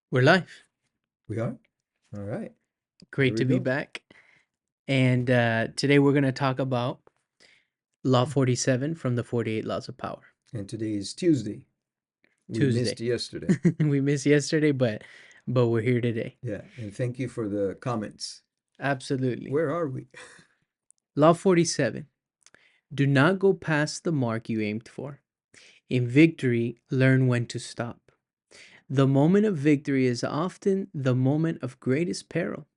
We're live. We are? All right. Here Great we to be go. back. And today we're going to talk about Law 47 from the 48 Laws of Power. And today is Tuesday. We missed Tuesday. yesterday. We missed yesterday, but we're here today. Yeah. And thank you for the comments. Absolutely. Where are we? Law 47. Do not go past the mark you aimed for. In victory, learn when to stop. The moment of victory is often the moment of greatest peril.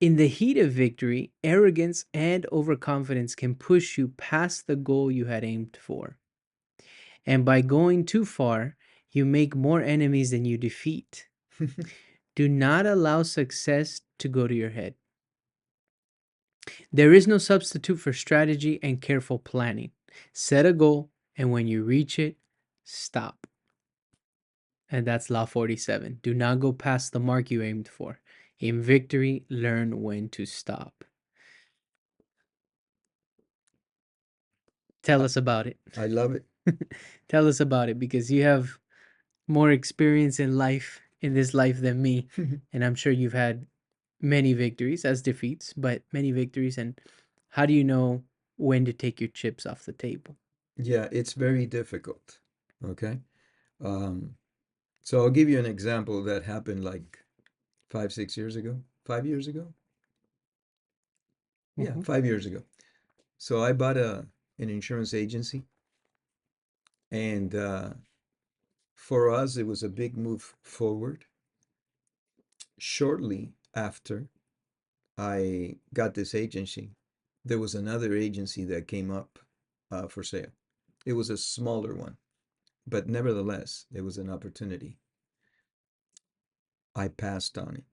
In the heat of victory, arrogance and overconfidence can push you past the goal you had aimed for. And by going too far, you make more enemies than you defeat. Do not allow success to go to your head. There is no substitute for strategy and careful planning. Set a goal, and when you reach it, stop. And that's Law 47. Do not go past the mark you aimed for. In victory, learn when to stop. Tell I, us about it. I love it. Tell us about it because you have more experience in life, in this life than me. And I'm sure you've had many victories as defeats, but many victories. And how do you know when to take your chips off the table? Yeah, it's very difficult. Okay. Um, so I'll give you an example that happened like 5, 6 years ago. 5 years ago? Yeah, Hmm. 5 years ago. So I bought an insurance agency, and for us, it was a big move forward. Shortly after I got this agency, there was another agency that came up for sale. It was a smaller one, but nevertheless, it was an opportunity. I passed on it.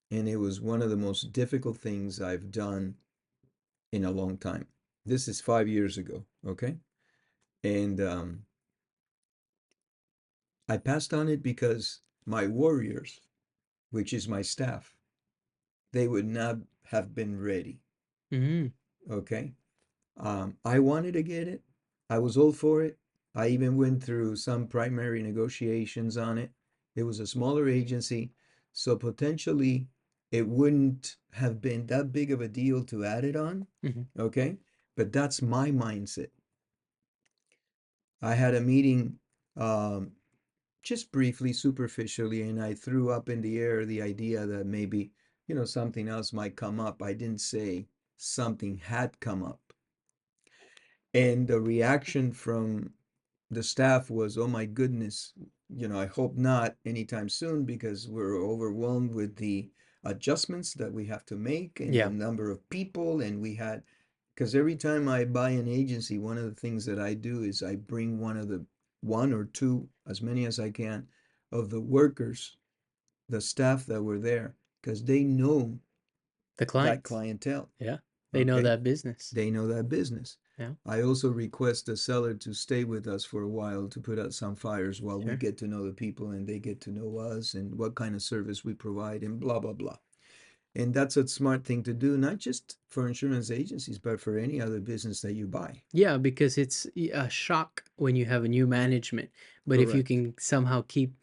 And it was one of the most difficult things I've done in a long time. This is 5 years ago, okay? And I passed on it because my warriors, which is my staff, they would not have been ready, Hmm. okay? I wanted to get it. I was all for it. I even went through some primary negotiations on it. It was a smaller agency, so potentially it wouldn't have been that big of a deal to add it on. Hmm. Okay. But that's my mindset. I had a meeting um, just briefly, superficially, and I threw up in the air the idea that maybe, something else might come up. I didn't say something had come up. And the reaction from the staff was, oh my goodness, I hope not anytime soon because we're overwhelmed with the adjustments that we have to make and the Yeah, number of people. And because every time I buy an agency, one of the things that I do is I bring one or two, as many as I can, of the workers, the staff that were there, because they know the that clients. clientele. Yeah, they know Okay. that business. They know that business. Yeah, I also request the seller to stay with us for a while to put out some fires while we sure. get to know the people and they get to know us and what kind of service we provide and blah, blah, blah. And that's a smart thing to do, not just for insurance agencies, but for any other business that you buy. Yeah, because it's a shock when you have a new management. But if you Correct. can somehow keep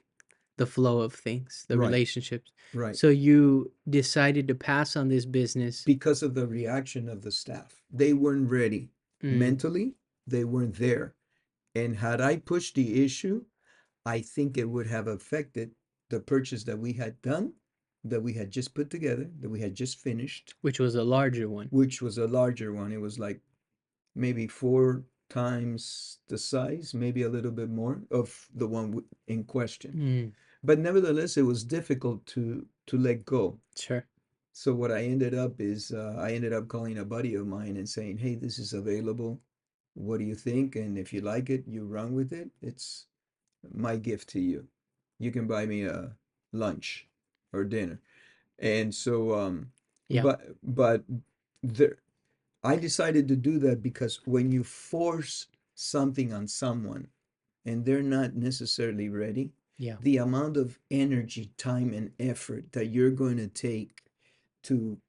the flow of things, the Right, relationships. right. So you decided to pass on this business. Because of the reaction of the staff. They weren't ready. Mm, Mentally, they weren't there. And had I pushed the issue, I think it would have affected the purchase that we had done, that we had just put together, that we had just finished, which was a larger one. which was a larger one. It was like maybe 4 times the size, maybe a little bit more of the one in question. Mm, But nevertheless, it was difficult to let go. sure. So what I ended up is I ended up calling a buddy of mine and saying, "Hey, this is available. What do you think? And if you like it, you run with it. It's my gift to you. You can buy me a lunch or dinner." And so, Yeah. but there, I decided to do that because when you force something on someone and they're not necessarily ready, Yeah. the amount of energy, time, and effort that you're going to take to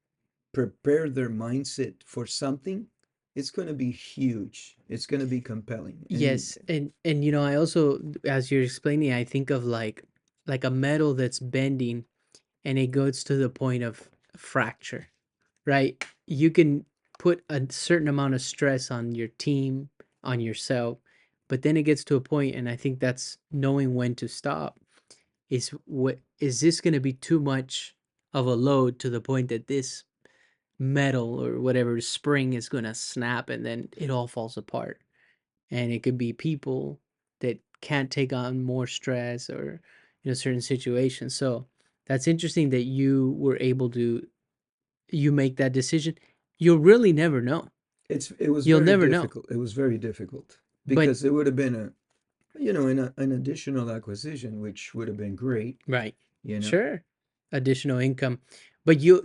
prepare their mindset for something, it's going to be huge. It's going to be compelling. And Yes, and I also, as you're explaining, I think of like like a metal that's bending and it goes to the point of fracture, right? You can put a certain amount of stress on your team, on yourself, but then it gets to a point, and I think that's knowing when to stop. Is this going to be too much of a load to the point that this metal or whatever spring is going to snap and then it all falls apart? And it could be people that can't take on more stress or certain situations. So that's interesting that you were able to you make that decision. You'll really never know. It was You'll very never know. difficult. It was very difficult But because it would have been an additional acquisition, which would have been great, right. you know. Sure. Additional income. But you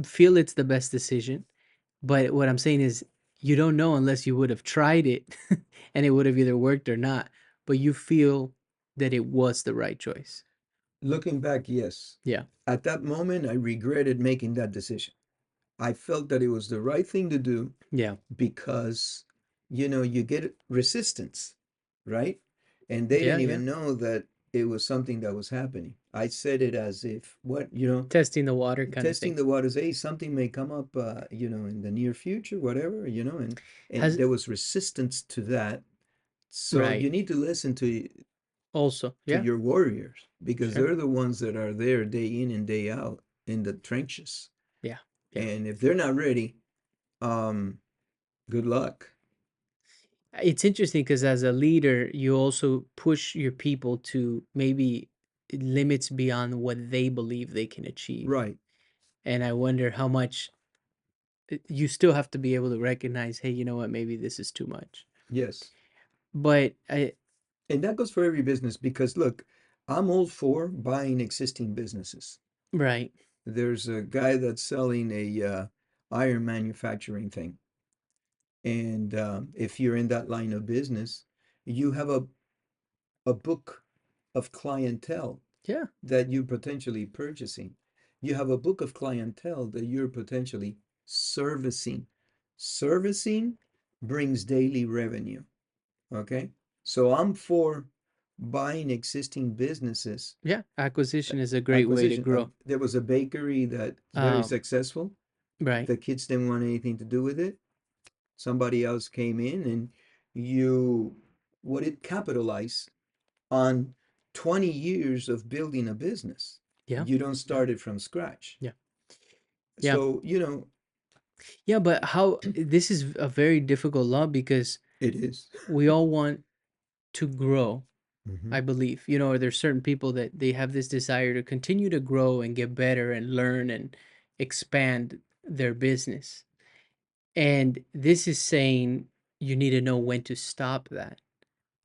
feel it's the best decision. But what I'm saying is you don't know unless you would have tried it and it would have either worked or not. But you feel that it was the right choice. Looking back, yes. Yeah. At that moment, I regretted making that decision. I felt that it was the right thing to do Yeah. because, you get resistance, right? And they Yeah, didn't yeah. even know that it was something that was happening. I said it as if, what, Testing the water kind of testing thing. the waters. Hey, something may come up, in the near future, whatever, and Has there was resistance to that. So right. you need to listen Also, to yeah, your warriors because sure. they're the ones that are there day in and day out in the trenches. Yeah. Yeah. And if they're not ready, um, good luck. It's interesting because as a leader, you also push your people to maybe limits beyond what they believe they can achieve. Right. And I wonder how much you still have to be able to recognize, hey, you know what, maybe this is too much. Yes. But I, And that goes for every business because look, I'm all for buying existing businesses. right. There's a guy that's selling a iron manufacturing thing. And if you're in that line of business, you have a book of clientele Yeah. that you're potentially purchasing. You have a book of clientele that you're potentially servicing. Servicing brings daily revenue. Okay. So I'm for buying existing businesses. Yeah. Acquisition is a great way to Acquisition. grow. There was a bakery that's very Um, successful. right. The kids didn't want anything to do with it. Somebody else came in and you, what it capitalized on 20 years of building a business. Yeah. You don't Yeah. start it from scratch. Yeah. Yeah. So, Yeah. But how this is a very difficult law because it is. we all want to grow. Hmm. I believe, there's certain people that they have this desire to continue to grow and get better and learn and expand their business. And this is saying you need to know when to stop that.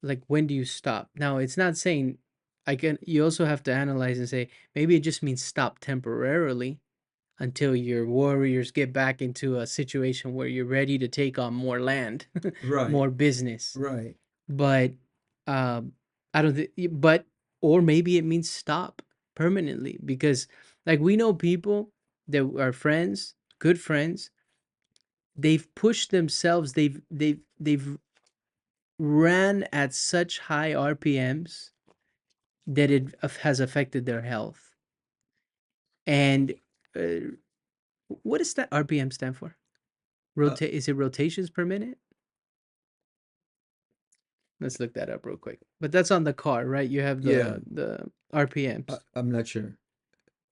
Like, when do you stop? Now, it's not saying you also have to analyze and say, maybe it just means stop temporarily until your warriors get back into a situation where you're ready to take on more land, Right, more business. right. But um, I don't think, but or maybe it means stop permanently because, like, we know people that are friends, good friends. They've pushed themselves. They've ran at such high RPMs that it has affected their health. And uh, what does that RPM stand for? Uh, Rotate? Is it rotations per minute? Let's look that up real quick. But that's on the car, right? You have yeah, the RPMs. I'm not sure.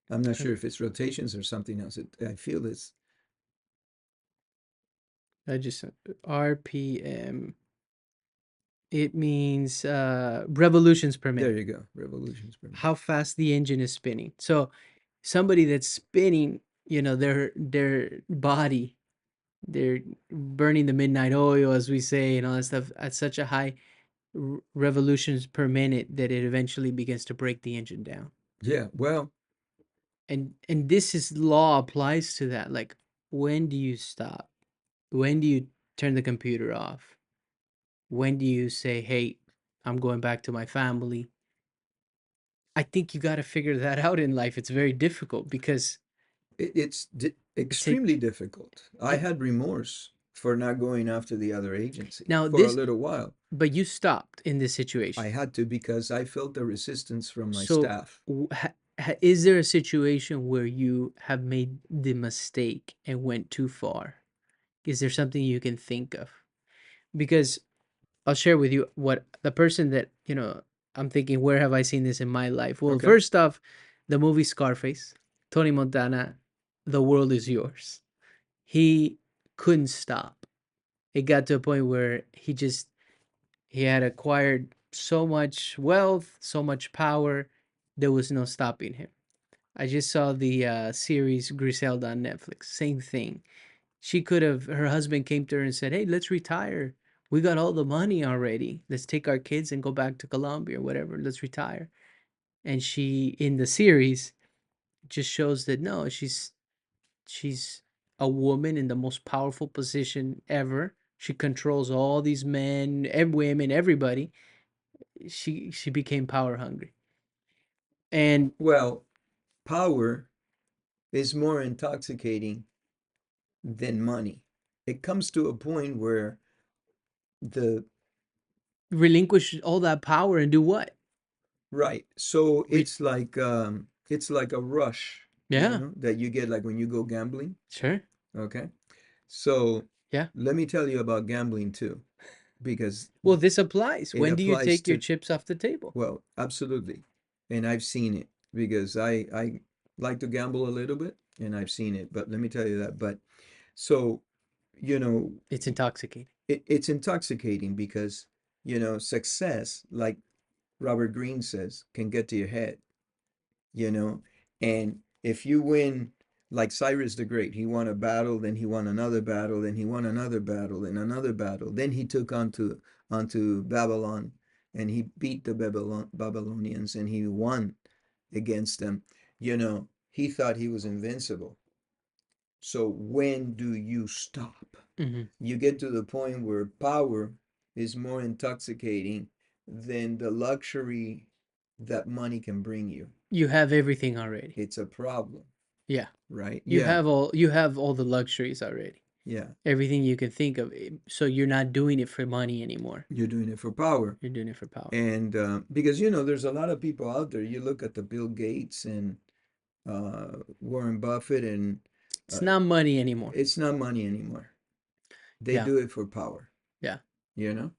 I'm not Uh, sure if it's rotations or something else. I feel it's, I just RPM. It means revolutions per there minute. you go, revolutions per minute. How fast the engine is spinning. So somebody that's spinning, their body, they're burning the midnight oil, as we say, and all that stuff at such a high revolutions per minute that it eventually begins to break the engine down. Yeah, well, And this is law applies to that. Like, when do you stop? When do you turn the computer off? When do you say, hey, I'm going back to my family? I think you got to figure that out in life. It's very difficult because it's it's a extremely difficult. I it had remorse. for not going after the other agency Now for a this, little while. but you stopped in this I situation. had to because I felt the resistance from my So, staff. is there a situation where you have made the mistake and went too far? Is there something you can think of? Because I'll share with you what the person that, I'm thinking, where have I seen this in my life? Well, Okay. first off, the movie Scarface, Tony Montana, The World Is Yours. He couldn't stop. It got to a point where he had acquired so much wealth, so much power, there was no stopping him. I just saw the series Griselda on Netflix. Same thing. She could have, her husband came to her and said, "Hey, let's retire. We got all the money already. Let's take our kids and go back to Colombia or whatever. Let's retire." And she, in the series, just shows that no, she's a woman in the most powerful position ever. She controls all these men, women, everybody. She became power hungry. And Well, power is more intoxicating than money. It comes to a point where the relinquish all that power and do what? right. So Re- it's like a rush, yeah, that you get like when you go gambling. sure. Okay. So Yeah. let me tell you about gambling too, because Well, this applies. it When do you applies take your to, chips off the table? well, absolutely. And I've seen it because I like to gamble a little bit and I've seen it, but let me tell you that. But so, you know, It's intoxicating. it's intoxicating because, success, like Robert Greene says, can get to your head, you know, and if you win, like Cyrus the Great, he won a battle, then he won another battle, then he won another battle and another battle. Then he took onto Babylon and he beat the Babylonians and he won against them. He thought he was invincible. So when do you stop? Hmm. You get to the point where power is more intoxicating than the luxury that money can bring you. You have everything already. It's a problem, Yeah. right? You Yeah, have all the luxuries already. yeah. Everything you can think of. So you're not doing it for money anymore. You're doing it for power. You're doing it for power. And because, there's a lot of people out there. You look at the Bill Gates and Warren Buffett, and It's uh, not money anymore. it's not money anymore. They Yeah. do it for power, Yeah. you know?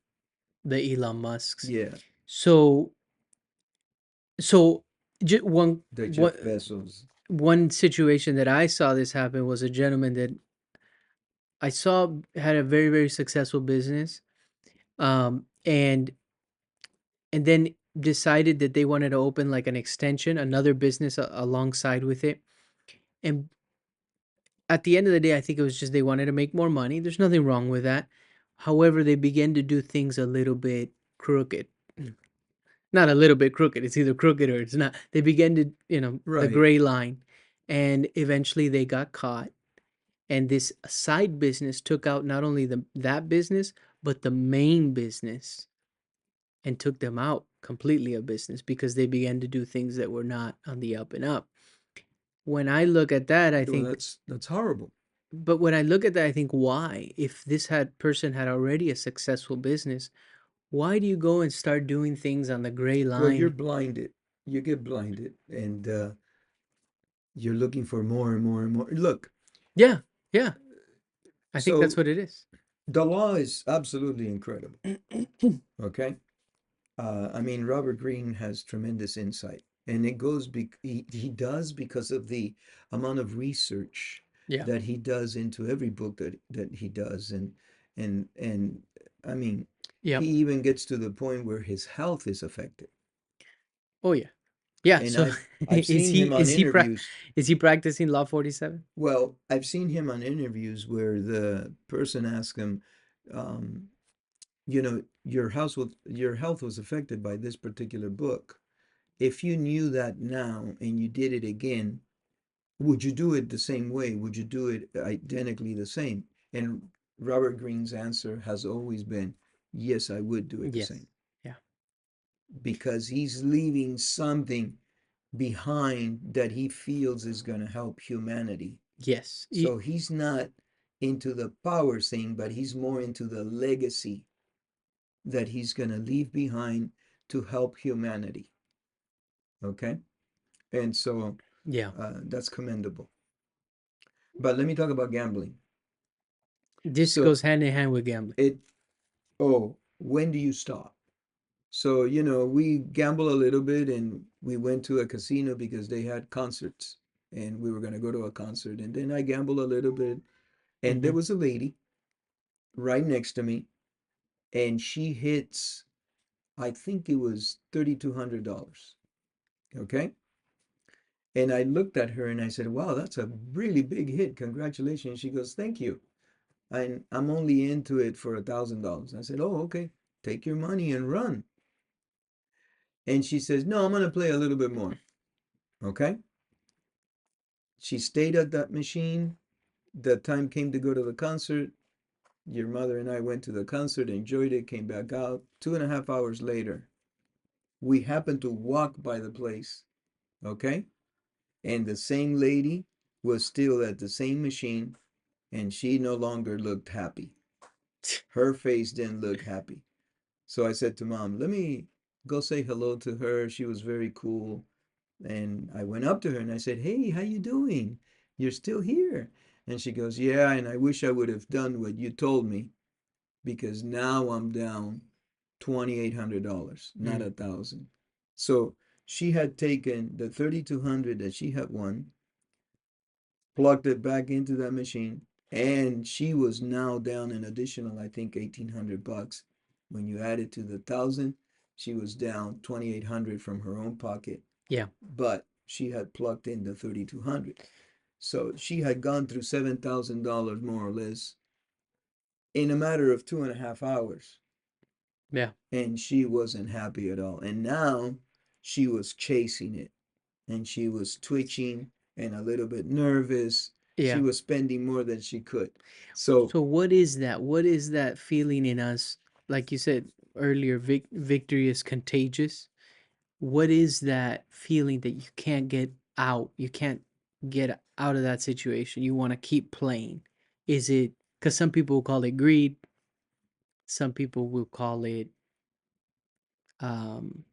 The Elon Musks. Yeah, So so one the one Jeff Bezos. one situation that I saw this happen was a gentleman that I saw had a very, very successful business, and then decided that they wanted to open like an extension, another business alongside with it. And at the end of the day, I think it was just they wanted to make more money. There's nothing wrong with that. However, they began to do things a little bit crooked. Not a little bit crooked. It's either crooked or it's not. They began to, the Right. gray line. And eventually they got caught. And this side business took out not only that business, but the main business, and took them out completely of business because they began to do things that were not on the up and up. When I look at that, I Well, think, that's horrible. but when I look at that, I think, why? If this had person had already a successful business, why do you go and start doing things on the gray Well, you're line? blinded. You get blinded, and you're looking for more and more and more. Look, Yeah, yeah. I think that's so what it is. the law is absolutely incredible. Okay. I mean, Robert Greene has tremendous insight, and it goes he does because of the amount of research Yeah, that he does into every book that he does, and I mean, yeah. he even gets to the point where his health is affected. Oh yeah, yeah. And So I've is seen he him on is he interviews. is he practicing Law 47? Well, I've seen him on interviews where the person asks him, um, your health was affected by this particular book. If you knew that now and you did it again, would you do it the same way? Would you do it identically the same? And Robert Greene's answer has always been, yes, I would do it the Yes. same, Yeah. because he's leaving something behind that he feels is going to help humanity. Yes. So he's not into the power thing, but he's more into the legacy that he's going to leave behind to help humanity. Okay? And so Yeah. that's commendable. But let me talk about gambling. This So goes hand in hand with gambling. it, oh, when do you stop? So, we gamble a little bit and we went to a casino because they had concerts and we were going to go to a concert. And then I gambled a little bit and there Hmm. was a lady right next to me and she hits, I think it was $3,200. Okay. And I looked at her and I said, wow, that's a really big hit. Congratulations. She goes, thank you. And I'm only into it for $1,000. I said, oh, okay. Take your money and run. And she says, no, I'm going to play a little bit more. Okay. She stayed at that machine. The time came to go to the concert. Your mother and I went to the concert, enjoyed it, came back out. 2.5 hours later, we happened to walk by the place. Okay. And the same lady was still at the same machine and she no longer looked happy. Her face didn't look happy. So I said to mom, let me go say hello to her. She was very cool. And I went up to her and I said, hey, how you doing? You're still here. And she goes, yeah, and I wish I would have done what you told me because now I'm down $2,800, not Mm. 1,000. So she had taken the 3,200 that she had won, plugged it back into that machine, and she was now down an additional, I think, $1,800. When you add it to the 1,000, she was down 2,800 from her own pocket, Yeah. but she had plugged in the 3,200. So she had gone through $7,000 more or less in a matter of 2.5 hours, Yeah. and she wasn't happy at all. And now she was chasing it, and she was twitching and a little bit nervous. She Yeah. was spending more than she could. So So what is that? What is that feeling in us? Like you said earlier, victory is contagious. What is that feeling that you can't get out? You can't get out of that situation. You want to keep playing. Is it because some people will call it greed, some people will call it um,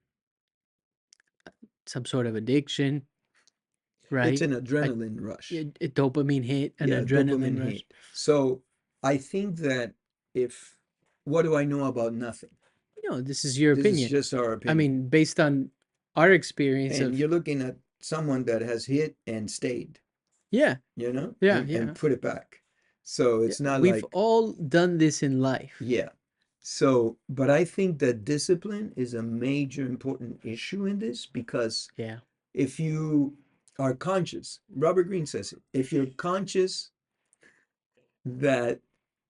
some sort of addiction, it's right? an A, adrenaline rush. a dopamine hit, an Yeah, adrenaline dopamine rush. hit. So I think that if, what do I know about nothing? This is your This is opinion. just our I opinion. mean, based on our experience And of, you're looking at someone that has hit and stayed, yeah, yeah, and yeah, put it back. So yeah. it's not We've like, all done this in life. yeah. So, but I think that discipline is a major important issue in this because Yeah. if you are conscious, Robert Greene says it, if you're conscious that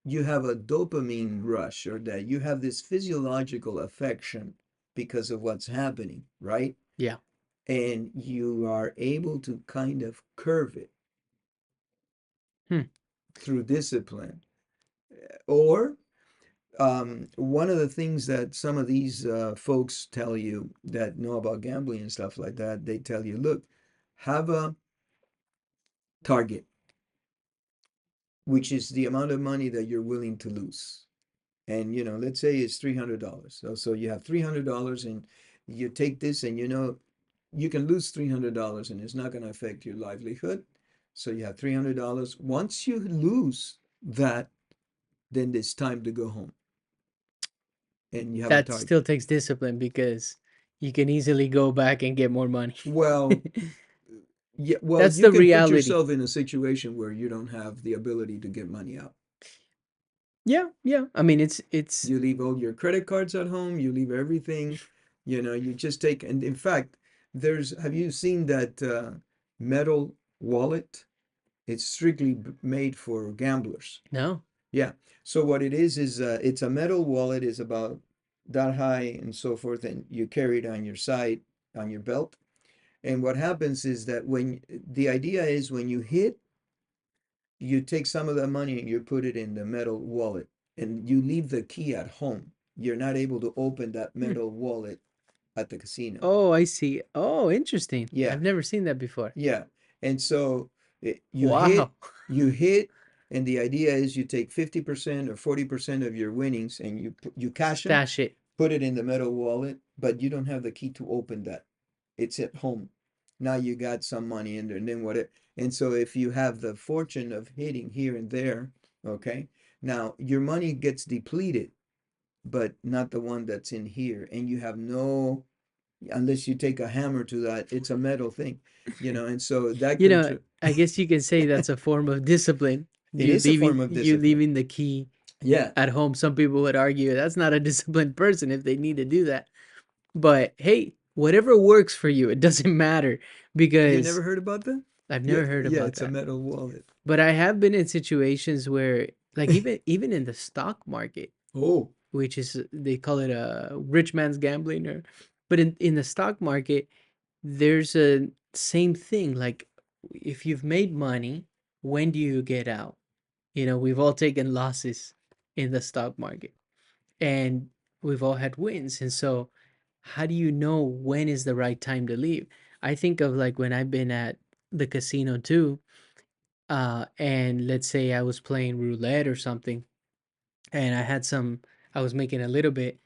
you have a dopamine rush or that you have this physiological affection because of what's happening, right? Yeah. And you are able to kind of curve it Hmm. through discipline. Or one of the things that some of these folks tell you that know about gambling and stuff like that, they tell you, look, have a target, which is the amount of money that you're willing to lose. And let's say it's $300. So you have $300 and you take this and you can lose $300 and it's not going to affect your livelihood. So you have $300. Once you lose that, then it's time to go home and you have a That still target. takes discipline because you can easily go back and get more money. Well, yeah, well, That's you the can put reality. yourself in a situation where you don't have the ability to get money out. Yeah, yeah. I mean, it's You leave all your credit cards at home, you leave everything, you just take, and in fact, have you seen that metal wallet? It's strictly made for gamblers. no. Yeah. So what it is it's a metal wallet, is about that high and so forth, and you carry it on your side, on your belt. And what happens is that the idea is when you hit, you take some of the money and you put it in the metal wallet and you leave the key at home. You're not able to open that Hmm. metal wallet at the casino. Oh, I see. Oh, interesting. Yeah, I've never seen that before. yeah. And so you Wow. hit, you hit, And the idea is you take 50% or 40% of your winnings and you cash them, Stash it. put it in the metal wallet, but you don't have the key to open that. It's at home. Now you got some money in there, and then what it, and so if you have the fortune of hitting here and there, okay, now your money gets depleted, but not the one that's in here, and you have no, unless you take a hammer to that, it's a metal thing, and so that You know, control. I guess you can say that's a form of discipline. It You is a leaving form of you discipline. leaving the key Yeah, at home. Some people would argue that's not a disciplined person if they need to do that. But hey, whatever works for you, it doesn't matter you because never heard about that? I've Yeah, never heard yeah, about it's a that. metal wallet. But I have been in situations where like even in the stock market, Oh, which is they call it a rich man's gambling or but in the stock market there's a same thing like if you've made money, when do you get out? We've all taken losses in the stock market and we've all had wins. And so, how do you know when is the right time to leave? I think of like when I've been at the casino too, and let's say I was playing roulette or something, and I was making a little bit.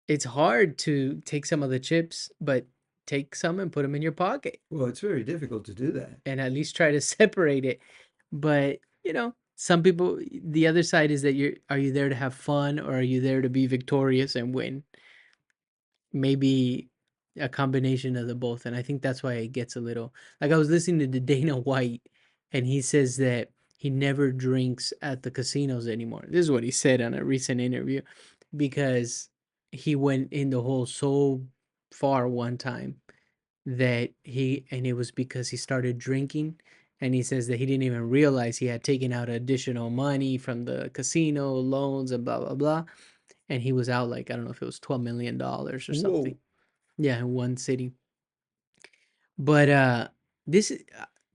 It's hard to take some of the chips, but take some and put them in your pocket well, it's very difficult to do that. and at least try to separate it. But, some people, the other side is that are you there to have fun or are you there to be victorious and win? Maybe a combination of the both. And I think that's why it gets a little like I was listening to Dana White and he says that he never drinks at the casinos anymore. This is what he said on a recent interview because he went in the hole so far one time that and it was because he started drinking and he says that he didn't even realize he had taken out additional money from the casino loans and blah blah blah and he was out like I don't know if it was $12 million or something. Whoa. Yeah, in one city. But this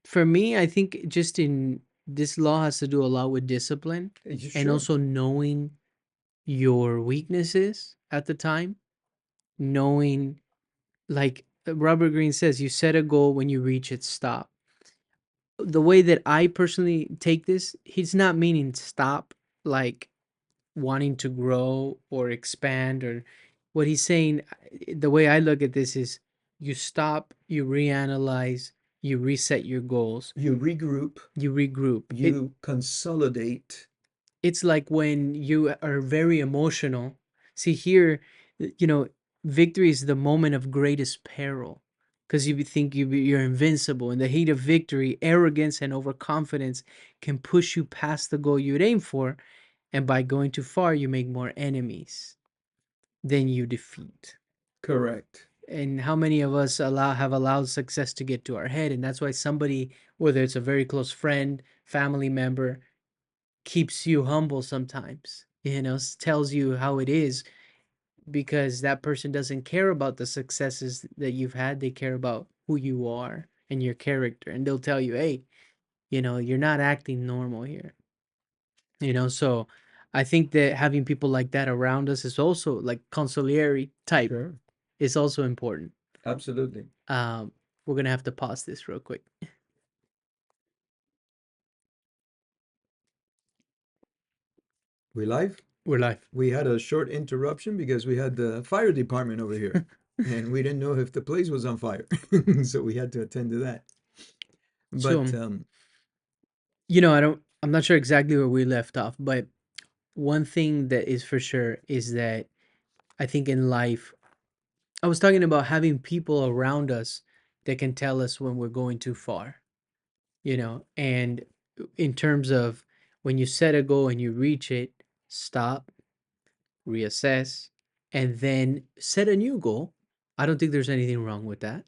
for me, I think just in this law has to do a lot with discipline You and sure? also knowing your weaknesses at the time, knowing like Robert Greene says, you set a goal, when you reach it, stop. The way that I personally take this, he's not meaning stop like wanting to grow or expand or what he's saying. The way I look at this is you stop, you reanalyze, you reset your goals, You regroup, you regroup. you consolidate. It's like when you are very emotional. See here, you know, victory is the moment of greatest peril because you think you're invincible. In the heat of victory, arrogance and overconfidence can push you past the goal you'd aim for, and by going too far, you make more enemies than you defeat. Correct. And how many of us have allowed success to get to our head? And that's why somebody, whether it's a very close friend, family member, keeps you humble sometimes, tells you how it is because that person doesn't care about the successes that you've had. They care about who you are and your character. And they'll tell you, hey, you're not acting normal here. So I think that having people like that around us is also like consigliere type Sure. is also important. Absolutely. Um, we're gonna have to pause this real quick. We live? We're live. We had a short interruption because we had the fire department over here and we didn't know if the place was on fire. So we had to attend to that. So, But I'm not sure exactly where we left off, but one thing that is for sure is that I think in life, I was talking about having people around us that can tell us when we're going too far, and in terms of when you set a goal and you reach it, stop, reassess, and then set a new goal. I don't think there's anything wrong with that.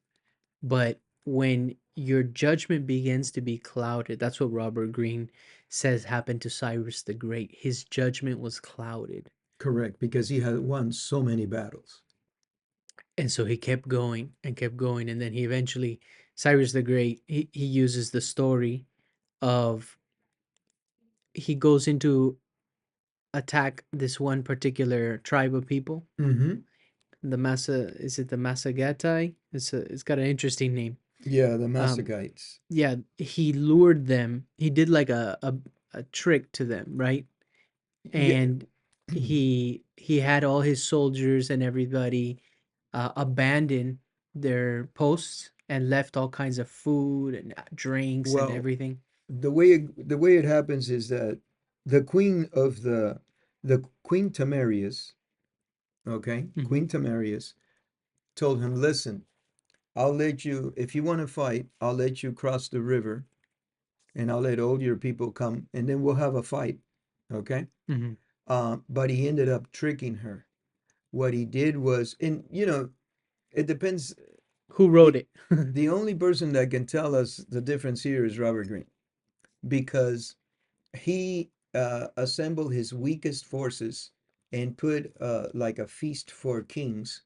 But when your judgment begins to be clouded, that's what Robert Greene says happened to Cyrus the Great. His judgment was clouded. correct, because he had won so many battles. And so he kept going and kept going. And then he eventually, Cyrus the Great, he uses the story of he goes into attack this one particular tribe of people. Mm-hmm. Is it the Massagatai? It's got an interesting name. Yeah, the Um, Massacreites. yeah, he lured them. He did like a a trick to them, right? Yeah. And he had all his soldiers and everybody abandon their posts and left all kinds of food and drinks and Well, everything. the way it happens is that the the Queen Tamarius, okay, Hmm. Queen Tamarius told him, "Listen, I'll let you if you want to fight. I'll let you cross the river, and I'll let all your people come, and then we'll have a fight." Okay. Hmm. But he ended up tricking her. What he did was, and it depends. Who wrote The it? the only person that can tell us the difference here is Robert Greene, because he assembled his weakest forces and put like a feast for kings,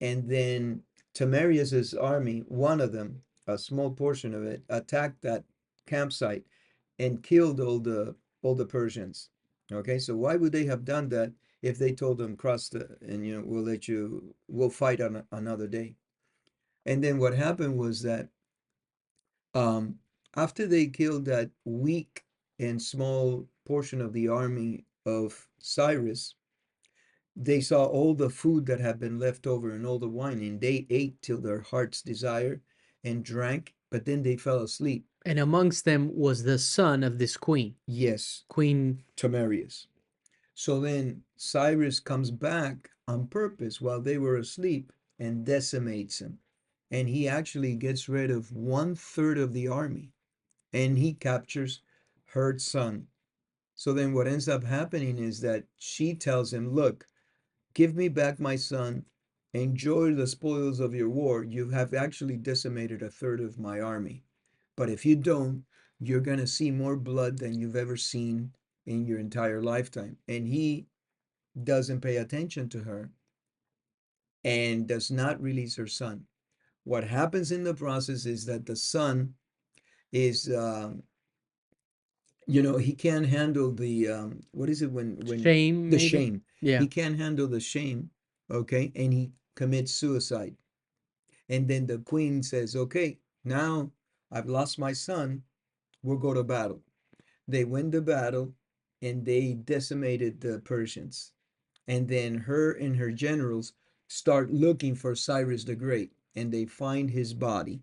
and then Tamarius's army, one of them, a small portion of it, attacked that campsite and killed all the Persians. Okay, so why would they have done that if they told them cross the and we'll fight on another day? And then what happened was that um, after they killed that weak and small portion of the army of Cyrus, they saw all the food that had been left over and all the wine, and they ate till their heart's desire and drank, but then they fell asleep. And amongst them was the son of this queen, Yes, Queen. Tamarius. So then Cyrus comes back on purpose while they were asleep and decimates them. And he actually gets rid of one third of the army, and he captures her son. So then what ends up happening is that she tells him, "Look, give me back my son. Enjoy the spoils of your war. You have actually decimated a third of my army. But if you don't, you're going to see more blood than you've ever seen in your entire lifetime." And he doesn't pay attention to her and does not release her son. What happens in the process is that the son is, he can't handle the, what is it when Shame, the maybe? shame. Yeah. He can't handle the shame, okay, and he commits suicide. And then the queen says, "Okay, now I've lost my son. We'll go to battle." They win the battle and they decimated the Persians. And then her and her generals start looking for Cyrus the Great, and they find his body.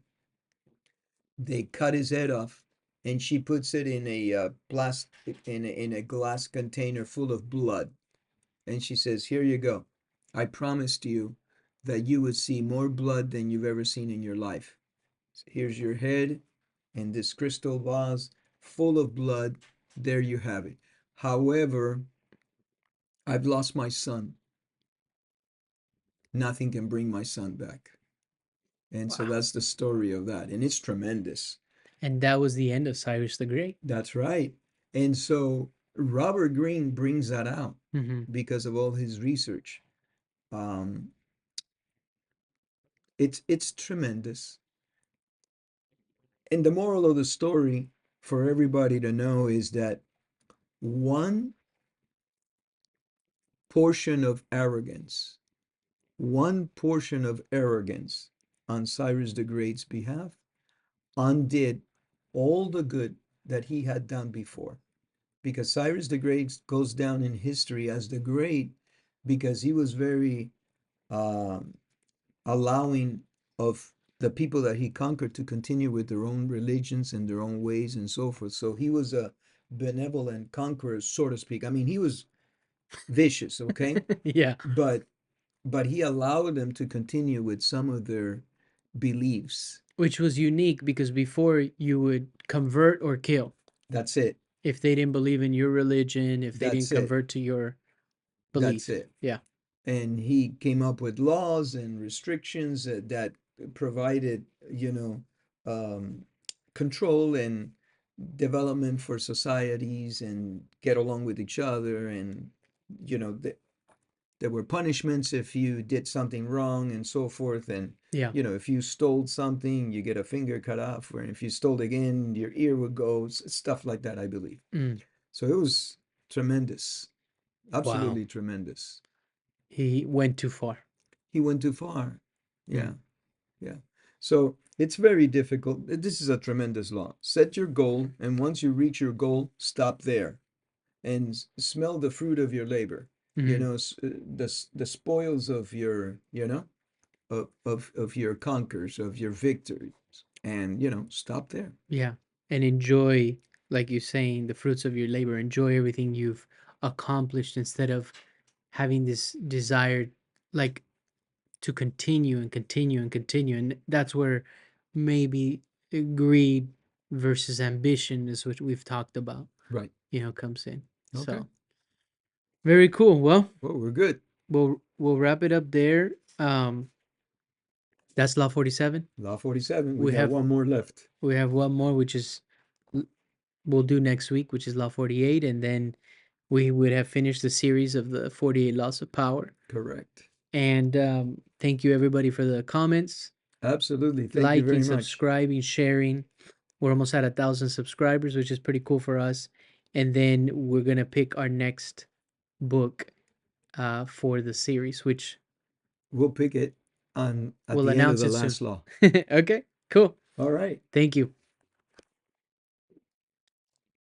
They cut his head off, and she puts it in a in a glass container full of blood. And she says, "Here you go. I promised you that you would see more blood than you've ever seen in your life. Here's your head in this crystal vase full of blood. There you have it. However, I've lost my son. Nothing can bring my son back." And so Wow. that's the story of that. And it's tremendous. And that was the end of Cyrus the Great. That's right. And so Robert Greene brings that out Hmm. because of all his research. Um, it's tremendous. And the moral of the story for everybody to know is that one portion of arrogance, one portion of arrogance on Cyrus the Great's behalf undid all the good that he had done before. Because Cyrus the Great goes down in history as the Great because he was very um, allowing of the people that he conquered to continue with their own religions and their own ways and so forth. So he was a benevolent conqueror, so to speak. I mean, he was vicious, okay, Yeah. but he allowed them to continue with some of their beliefs. Which was unique because before you would convert or kill That's it. if they didn't believe in your religion, if they didn't That's it. convert to your That's belief. it. Yeah. And he came up with laws and restrictions that provided, um, control and development for societies and get along with each other. And, there were punishments if you did something wrong and so forth. And, Yeah. if you stole something, you get a finger cut off. Or if you stole again, your ear would go, stuff like that, I believe. Mm. So it was tremendous, Wow. absolutely tremendous. He went too far. He went too far. Mm. Yeah, yeah. So It's very difficult. This is a tremendous law. Set your goal, and once you reach your goal, stop there and smell the fruit of your labor. You Mhm. know, the spoils of your, of your conquers, of your victories, and stop there. Yeah. And enjoy, like you're saying, the fruits of your labor. Enjoy everything you've accomplished instead of having this desire, like, to continue and continue and continue. And that's where maybe greed versus ambition is what we've talked about, Right. comes in. Okay. So very cool. Well, Well, we're good. we'll wrap it up there. That's Law 47. Law 47. We We got have one more left. we have one more, which is we'll do next week, which is Law 48, and then we would have finished the series of the 48 Laws of Power. Correct. And thank you everybody for the comments, Absolutely. Thank you liking, very much. subscribing, sharing. We're almost at 1,000 subscribers, which is pretty cool for us. And then we're gonna pick our next book for the series, which We'll pick it on at we'll the end of announce the it soon. last law. Okay, cool. All right. Thank you.